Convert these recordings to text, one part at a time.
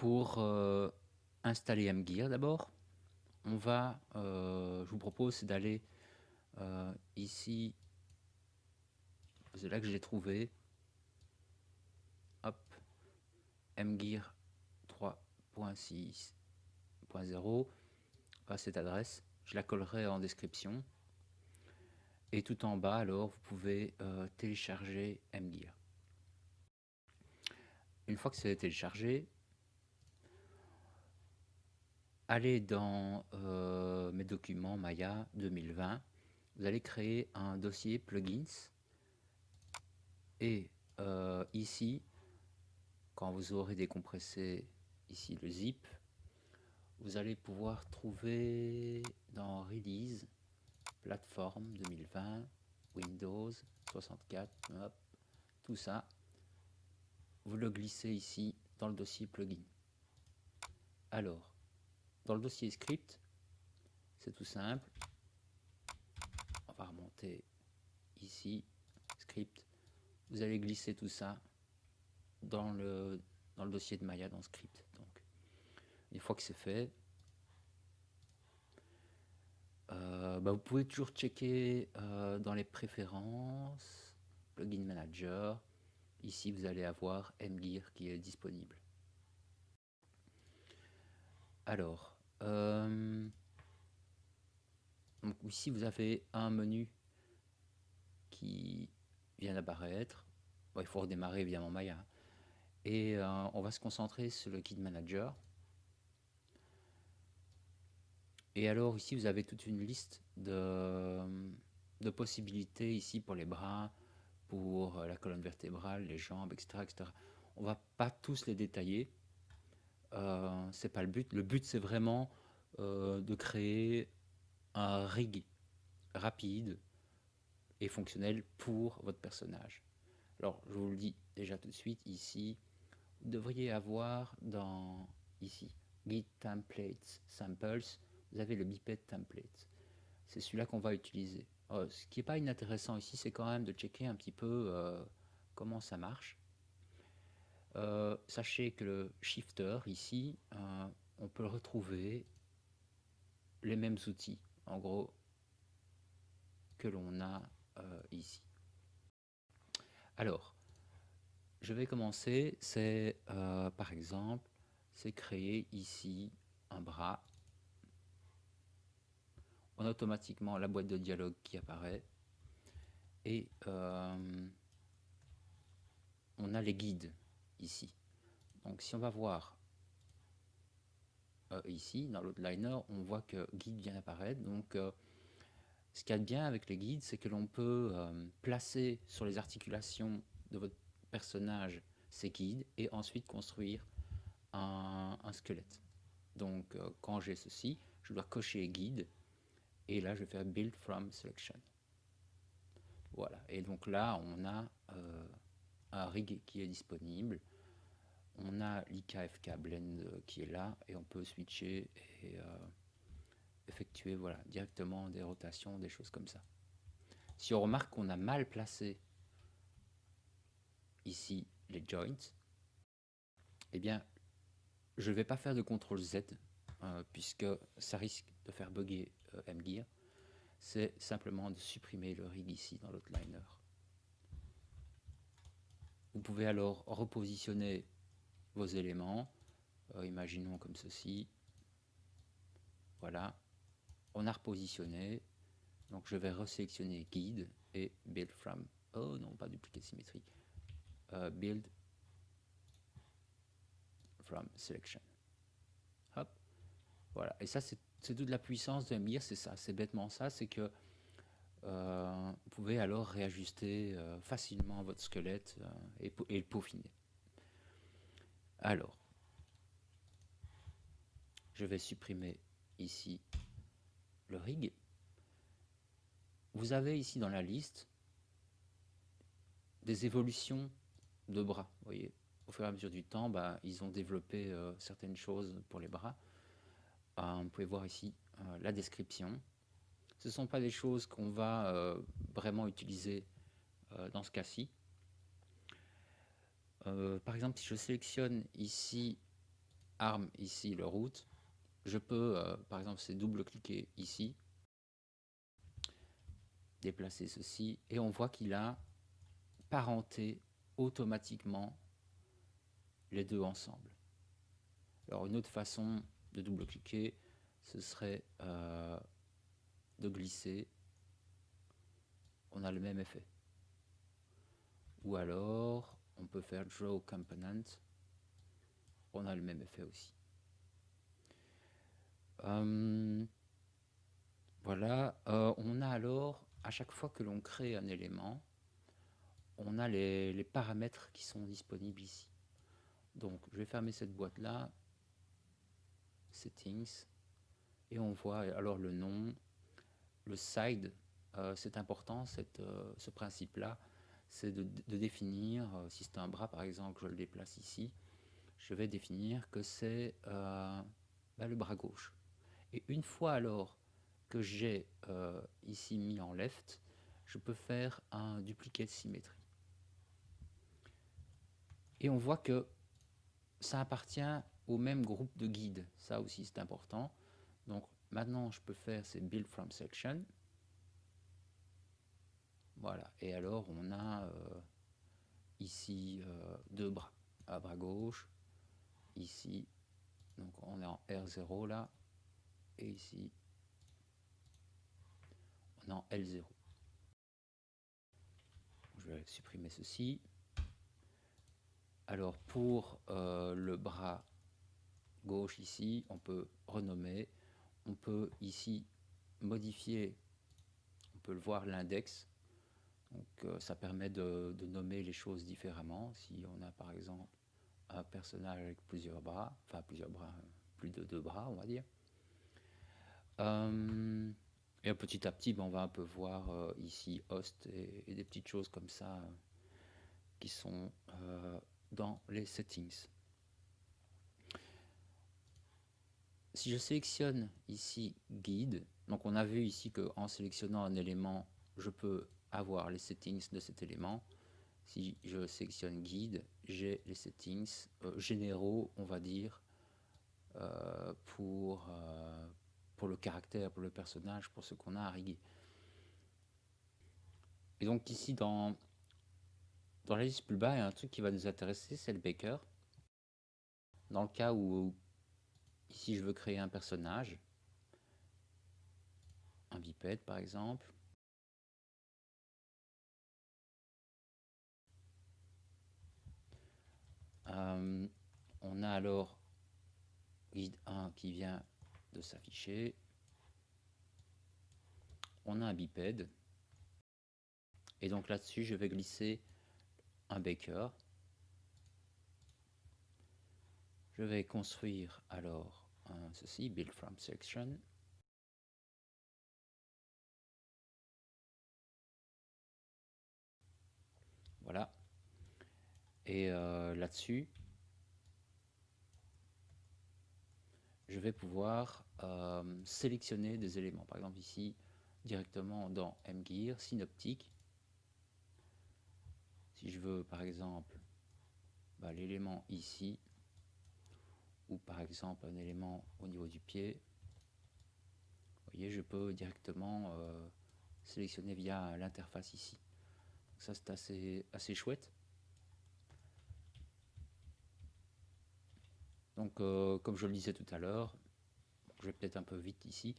Pour installer mGear d'abord, je vous propose d'aller ici, c'est là que je l'ai trouvé, hop, mGear 3.6.0, à cette adresse, je la collerai en description, et tout en bas alors vous pouvez télécharger mGear. Une fois que c'est téléchargé, allez dans mes documents Maya 2020, vous allez créer un dossier plugins et ici, quand vous aurez décompressé ici le zip, vous allez pouvoir trouver dans Release, Plateforme 2020, Windows 64, hop, tout ça, vous le glissez ici dans le dossier plugin. Alors, dans le dossier script, c'est tout simple. On va remonter ici, script. Vous allez glisser tout ça dans le dossier de Maya, dans script. Donc, une fois que c'est fait, vous pouvez toujours checker dans les préférences, plugin manager. Ici, vous allez avoir mGear qui est disponible. Alors, donc ici, vous avez un menu qui vient d'apparaître. Bon, il faut redémarrer évidemment Maya. Et on va se concentrer sur le Kit Manager. Et alors ici, vous avez toute une liste de possibilités ici pour les bras, pour la colonne vertébrale, les jambes, etc. etc. On va pas tous les détailler. C'est pas le but. Le but, c'est vraiment de créer un rig rapide et fonctionnel pour votre personnage. Alors, je vous le dis déjà tout de suite, ici, vous devriez avoir dans, ici, Git Templates Samples, vous avez le biped template. C'est celui-là qu'on va utiliser. Ce qui n'est pas inintéressant ici, c'est quand même de checker un petit peu comment ça marche. Sachez que le shifter, ici, on peut retrouver les mêmes outils, en gros, que l'on a ici. Alors, je vais commencer, c'est par exemple, c'est créer ici un bras. On a automatiquement la boîte de dialogue qui apparaît et on a les guides ici. Donc si on va voir ici dans l'outliner, on voit que guide vient d'apparaître. Donc ce qu'il y a de bien avec les guides, c'est que l'on peut placer sur les articulations de votre personnage ces guides et ensuite construire un squelette. Donc quand j'ai ceci, je dois cocher guide et là je vais faire build from selection. Voilà, et donc là on a un rig qui est disponible. On a l'IKFK Blend qui est là et on peut switcher et effectuer voilà, directement des rotations, des choses comme ça. Si on remarque qu'on a mal placé ici les joints, eh bien je ne vais pas faire de CTRL Z puisque ça risque de faire bugger mGear. C'est simplement de supprimer le rig ici dans l'outliner. Vous pouvez alors repositionner vos éléments, imaginons comme ceci. Voilà, on a repositionné, donc je vais resélectionner guide et build from, oh non, pas dupliquer symétrie, build from selection. Hop, voilà, et ça c'est toute la puissance de mGear, c'est ça, c'est bêtement ça, c'est que vous pouvez alors réajuster facilement votre squelette et le peaufiner. Alors, je vais supprimer ici le rig. Vous avez ici dans la liste des évolutions de bras. Vous voyez, au fur et à mesure du temps, ils ont développé certaines choses pour les bras. Vous pouvez voir ici la description. Ce ne sont pas des choses qu'on va vraiment utiliser dans ce cas-ci. Par exemple, si je sélectionne ici arm ici le root, je peux, par exemple, c'est double-cliquer ici, déplacer ceci, et on voit qu'il a parenté automatiquement les deux ensemble. Alors une autre façon de double-cliquer, ce serait de glisser, on a le même effet. Ou alors, on peut faire Draw Component, on a le même effet aussi. Voilà, on a alors, à chaque fois que l'on crée un élément, on a les paramètres qui sont disponibles ici. Donc, je vais fermer cette boîte-là, Settings, et on voit alors le nom, le side, c'est important, ce principe-là, c'est de définir, si c'est un bras par exemple, je le déplace ici, je vais définir que c'est le bras gauche. Et une fois alors que j'ai ici mis en left, je peux faire un duplicate symétrie. Et on voit que ça appartient au même groupe de guides, ça aussi c'est important. Donc maintenant je peux faire ces build from section. Voilà, et alors on a ici deux bras, à bras gauche, ici, donc on est en R0 là, et ici on est en L0. Je vais supprimer ceci. Alors pour le bras gauche ici, on peut renommer, on peut ici modifier, on peut le voir l'index, donc ça permet de nommer les choses différemment. Si on a par exemple un personnage avec plusieurs bras, enfin plusieurs bras, plus de 2 bras on va dire, et petit à petit on va un peu voir ici host et des petites choses comme ça qui sont dans les settings. Si je sélectionne ici guide, donc on a vu ici qu'en sélectionnant un élément, je peux avoir les settings de cet élément. Si je sélectionne guide, j'ai les settings généraux, on va dire, pour le caractère, pour le personnage, pour ce qu'on a à riguer. Et donc ici, dans la liste plus bas, il y a un truc qui va nous intéresser, c'est le Baker. Dans le cas où, ici, je veux créer un personnage, un bipède par exemple, on a alors guide 1 qui vient de s'afficher. On a un bipède. Et donc là-dessus, je vais glisser un Baker. Je vais construire alors ceci, build from section. Voilà. Et là-dessus, je vais pouvoir sélectionner des éléments. Par exemple ici, directement dans mgear, synoptique. Si je veux par exemple l'élément ici, ou par exemple un élément au niveau du pied, vous voyez, je peux directement sélectionner via l'interface ici. Donc ça c'est assez chouette. Donc comme je le disais tout à l'heure, je vais peut-être un peu vite ici,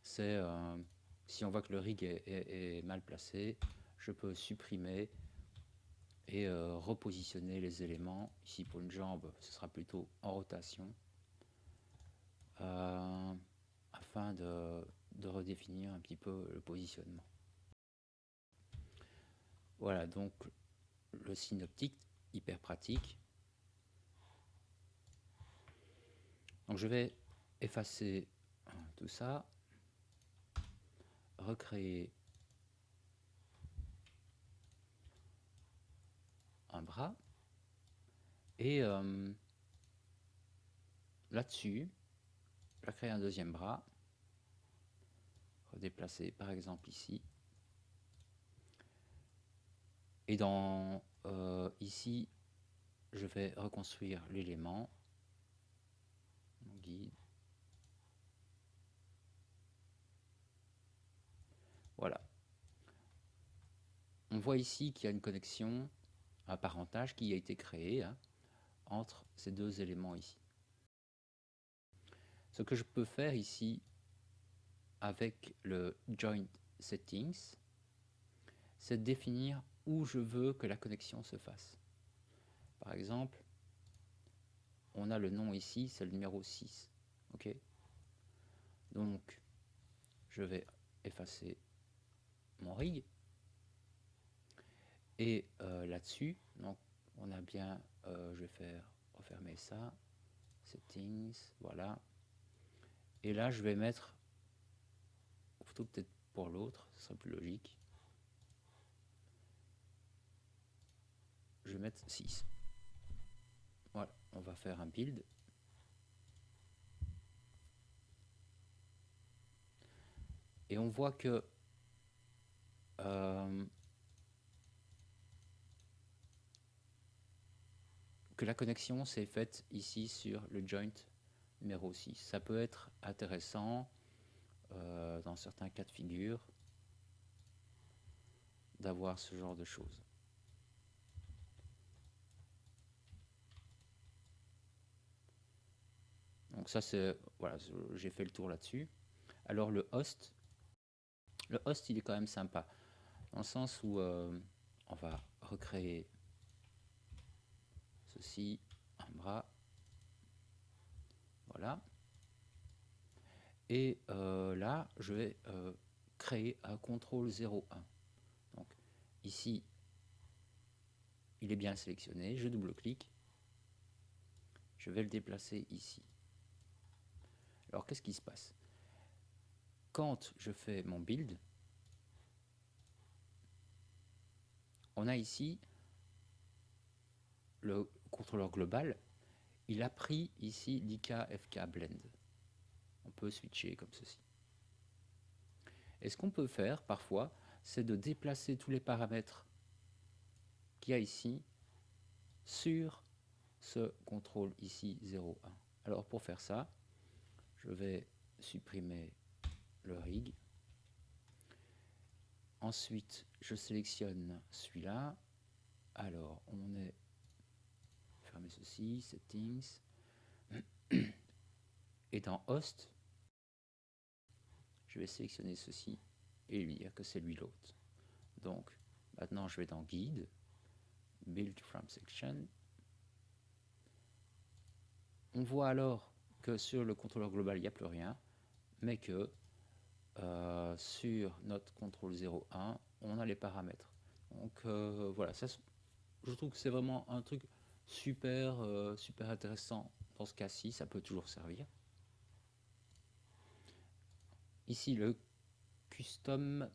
c'est si on voit que le rig est mal placé, je peux supprimer et repositionner les éléments. Ici pour une jambe, ce sera plutôt en rotation, afin de redéfinir un petit peu le positionnement. Voilà, donc le synoptique, hyper pratique. Donc je vais effacer tout ça, recréer un bras, et là-dessus, je vais créer un deuxième bras, redéplacer par exemple ici, et dans ici, je vais reconstruire l'élément, guide. Voilà. On voit ici qu'il y a une connexion, un parentage qui a été créé entre ces deux éléments ici. Ce que je peux faire ici avec le joint settings, c'est définir où je veux que la connexion se fasse. Par exemple, on a le nom ici, c'est le numéro 6. Ok. Donc, je vais effacer mon rig. Et là-dessus, donc on a bien, je vais faire refermer ça, settings, voilà. Et là, je vais mettre, plutôt peut-être pour l'autre, ce serait plus logique. Je vais mettre 6. Voilà, on va faire un build. Et on voit que la connexion s'est faite ici sur le joint numéro 6. Ça peut être intéressant dans certains cas de figure d'avoir ce genre de choses. Donc ça c'est, voilà, j'ai fait le tour là-dessus. Alors le host il est quand même sympa, dans le sens où on va recréer ceci, un bras, voilà. Et là, je vais créer un contrôle 0,1. Donc ici, il est bien sélectionné, je double-clique, je vais le déplacer ici. Alors qu'est-ce qui se passe? Quand je fais mon build, on a ici le contrôleur global, il a pris ici l'IK-FK Blend. On peut switcher comme ceci. Et ce qu'on peut faire parfois, c'est de déplacer tous les paramètres qu'il y a ici sur ce contrôle ici 0,1. Alors pour faire ça, je vais supprimer le rig. Ensuite, je sélectionne celui-là. Alors, on est... Fermer ceci, settings. Et dans host, je vais sélectionner ceci et lui dire que c'est lui l'autre. Donc, maintenant, je vais dans guide, build from section. On voit alors que sur le contrôleur global, il n'y a plus rien, mais que sur notre contrôle 0,1, on a les paramètres. Donc voilà, ça, je trouve que c'est vraiment un truc super, super intéressant. Dans ce cas-ci, ça peut toujours servir. Ici, le custom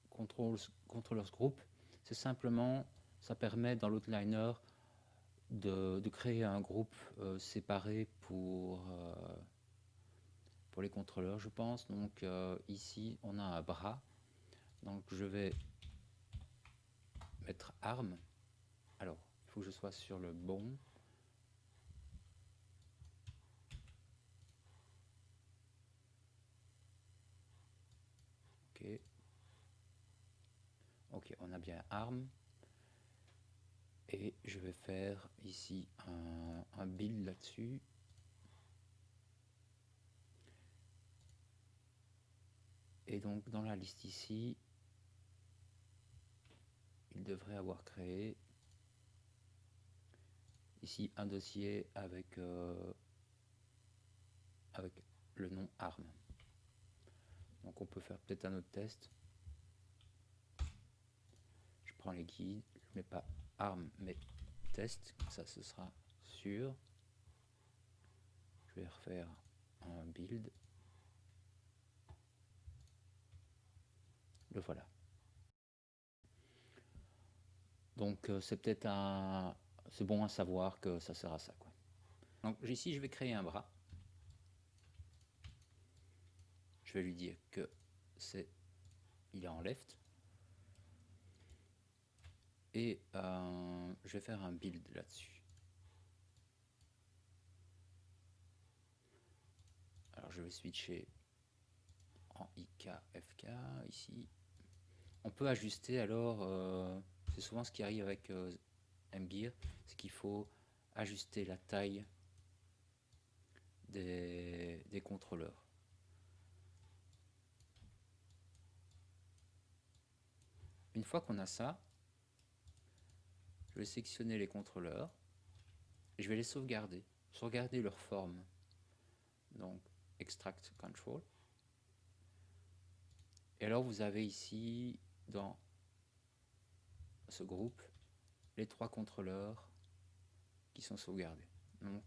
controllers group, c'est simplement, ça permet dans l'outliner de créer un groupe séparé pour les contrôleurs, je pense. Donc ici, on a un bras. Donc je vais mettre arme. Alors, il faut que je sois sur le bon. Ok. Ok, on a bien arme. Et je vais faire ici un build là-dessus. Et donc dans la liste ici, il devrait avoir créé ici un dossier avec, avec le nom arme. Donc on peut faire peut-être un autre test. Je prends les guides, je ne mets pas arme mais test, comme ça ce sera sûr. Je vais refaire un build. Le voilà. Donc c'est peut-être c'est bon à savoir que ça sert à ça, quoi. Donc ici je vais créer un bras. Je vais lui dire que il est en left. Et je vais faire un build là-dessus. je vais switcher en IK, FK ici. On peut ajuster alors, c'est souvent ce qui arrive avec MGear, c'est qu'il faut ajuster la taille des contrôleurs. Une fois qu'on a ça, je vais sélectionner les contrôleurs et je vais les sauvegarder leur forme. Donc Extract Control. Et alors vous avez ici dans ce groupe les 3 contrôleurs qui sont sauvegardés. Donc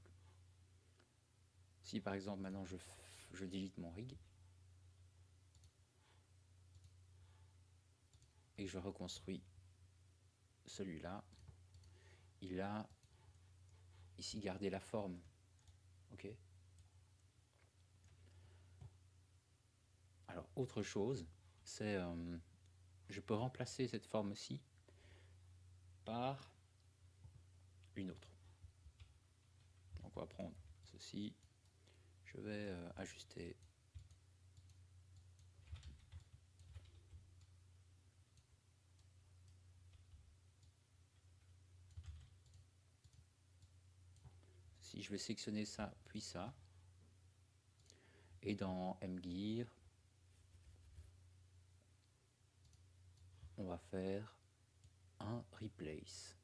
si par exemple maintenant je delete mon rig et que je reconstruis celui-là, il a ici gardé la forme. Ok. Alors autre chose, c'est je peux remplacer cette forme-ci par une autre. Donc on va prendre ceci, je vais ajuster si je vais sélectionner ça puis ça, et dans MGear on va faire un replace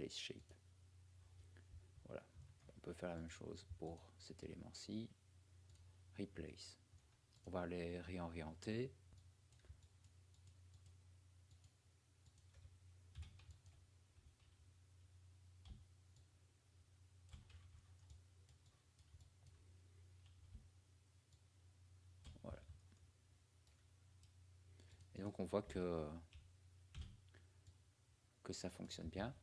shape. Voilà, on peut faire la même chose pour cet élément-ci, replace. On va les réorienter. Voilà. Et donc on voit que ça fonctionne bien.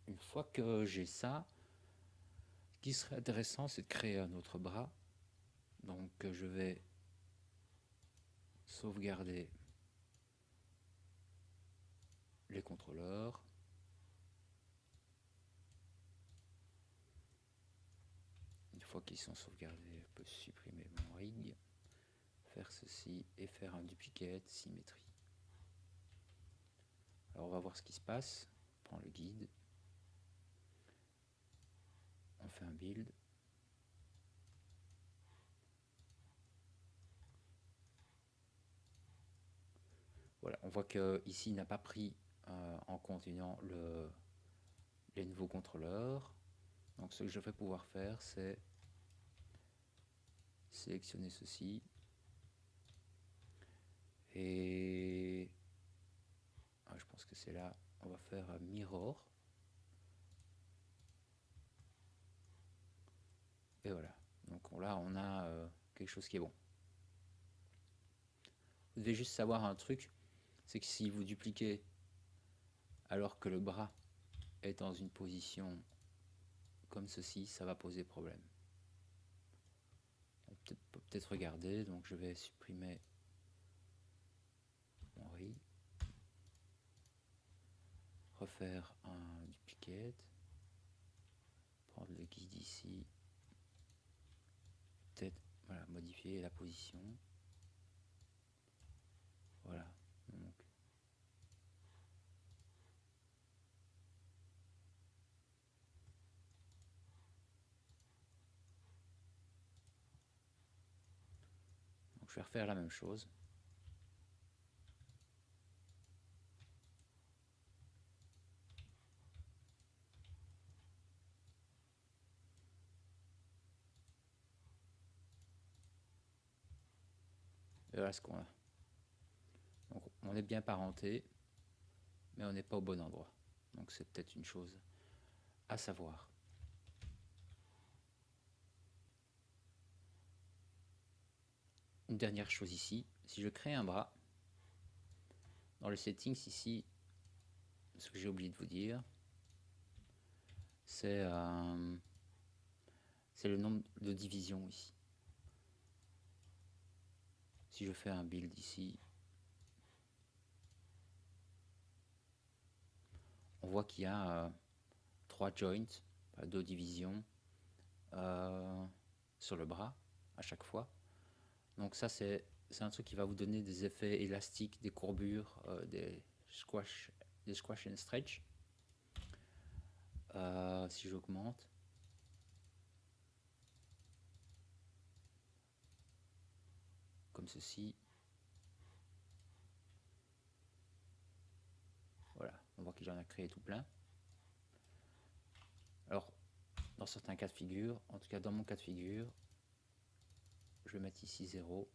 Une fois que j'ai ça, ce qui serait intéressant, c'est de créer un autre bras. Donc je vais sauvegarder les contrôleurs. Une fois qu'ils sont sauvegardés, je peux supprimer mon rig, faire ceci et faire un duplicate symétrie. Alors on va voir ce qui se passe. On prend le guide. On fait un build. Voilà, on voit que ici il n'a pas pris en compte les nouveaux contrôleurs. Donc ce que je vais pouvoir faire, c'est sélectionner ceci et je pense que c'est là, on va faire un mirror. Et voilà, donc là on a quelque chose qui est bon. Vous devez juste savoir un truc, c'est que si vous dupliquez alors que le bras est dans une position comme ceci, ça va poser problème. On peut peut-être regarder, donc je vais supprimer mon rig, refaire un duplicate, prendre le guide ici, peut-être voilà, modifier la position. Voilà, donc je vais refaire la même chose. Et voilà ce qu'on a. Donc on est bien parenté, mais on n'est pas au bon endroit. Donc c'est peut-être une chose à savoir. Une dernière chose ici, si je crée un bras, dans le settings ici, ce que j'ai oublié de vous dire, c'est le nombre de divisions ici. Si je fais un build ici, on voit qu'il y a 3 joints, 2 divisions, euh, sur le bras à chaque fois. Donc ça, c'est un truc qui va vous donner des effets élastiques, des courbures, des squash and stretch. Si j'augmente, comme ceci, voilà, on voit qu'il en a créé tout plein. Alors, dans certains cas de figure, en tout cas dans mon cas de figure, je vais mettre ici 0.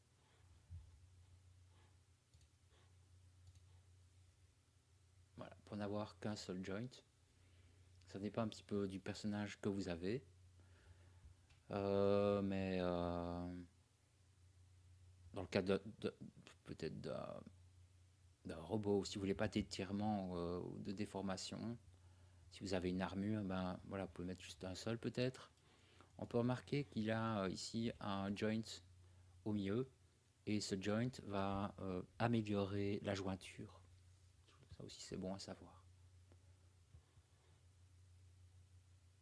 Voilà, pour n'avoir qu'un seul joint. Ça dépend un petit peu du personnage que vous avez. Mais dans le cas peut-être d'un robot, si vous voulez pas d'étirement ou de déformation, si vous avez une armure, ben voilà, vous pouvez mettre juste un seul peut-être. On peut remarquer qu'il a ici un joint au milieu et ce joint va améliorer la jointure. Ça aussi c'est bon à savoir.